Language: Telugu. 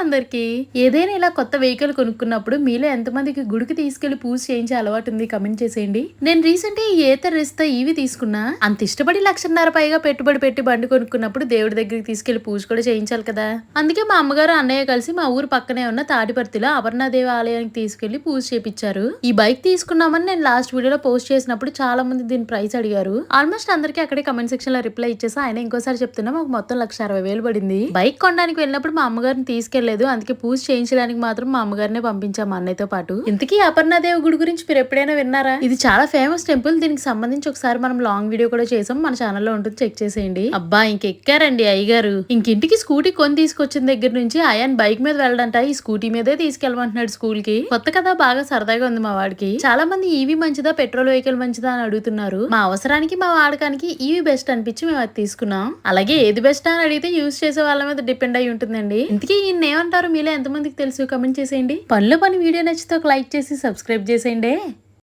అందరికి ఏదైనా ఇలా కొత్త వెహికల్ కొనుక్కున్నప్పుడు మీలో ఎంతమందికి గుడికి తీసుకెళ్లి పూజ చేయించే అలవాటు ఉంది కమెంట్ చేసేయండి. నేను రీసెంట్ ఈ ఏతర్ రిస్తా ఈవి తీసుకున్నా. అంత ఇష్టపడి 1,50,000 పైగా పెట్టుబడి పెట్టి బండి కొనుక్కున్నప్పుడు దేవుడి దగ్గరికి తీసుకెళ్లి పూజ కూడా చేయించాలి కదా. అందుకే మా అమ్మగారు అన్నయ్య కలిసి మా ఊరు పక్కనే ఉన్న తాడిపర్తిలో అపర్ణాదేవి ఆలయానికి తీసుకెళ్లి పూజ చేపించారు. ఈ బైక్ తీసుకున్నామని నేను లాస్ట్ వీడియోలో పోస్ట్ చేసినప్పుడు చాలా మంది దీని ప్రైస్ అడిగారు. ఆల్మోస్ట్ అందరికీ అక్కడే కమెంట్ సెక్షన్ లో రిప్లై ఇచ్చేసి ఆయన ఇంకోసారి చెప్తున్నా మాకు మొత్తం 1,60,000 పడింది. బైక్ కొనడానికి వెళ్ళినప్పుడు మా అమ్మగారిని తీసుకెళ్లేదు, అందుకే పూజ చేయించడానికి మాత్రం మా అమ్మగారినే పంపించాం అన్నయ్యతో పాటు. ఇంతకీ అపర్ణాదేవి గుడి గురించి మీరు ఎప్పుడైనా విన్నారా? ఇది చాలా ఫేమస్ టెంపుల్. దీనికి సంబంధించి ఒకసారి మనం లాంగ్ వీడియో కూడా చేసాం, మన ఛానల్లో ఉంటుంది, చెక్ చేసేయండి. అబ్బా ఇంకెక్కారండి అయ్యగారు. ఇంకింటికి స్కూటీ కొని తీసుకొచ్చిన దగ్గర నుంచి అయాన్ బైక్ మీద వెళ్ళడంట ఈ స్కూటీ మీదే తీసుకెళ్ళమంటున్నాడు స్కూల్ కి. కొత్త కదా, బాగా సరదాగా ఉంది మా వాడికి. చాలా మంది ఈవీ మంచిదా పెట్రోల్ వెహికల్ మంచిదా అని అడుగుతున్నారు. మా అవసరానికి మా వాడకానికి ఈవీ బెస్ట్ అనిపించి మేము అది తీసుకున్నాం. అలాగే ఏది బెస్ట్ అని అడిగితే యూజ్ చేసే వాళ్ళ మీద డిపెండ్ అయి ఉంటుందండి. ఇంతకీ ఈయన ఏమంటారు మీలో ఎంతమందికి తెలుసు కమెంట్ చేసేయండి. పనిలో పని వీడియో నచ్చితే ఒక లైక్ చేసి సబ్స్క్రైబ్ చేసేయండి.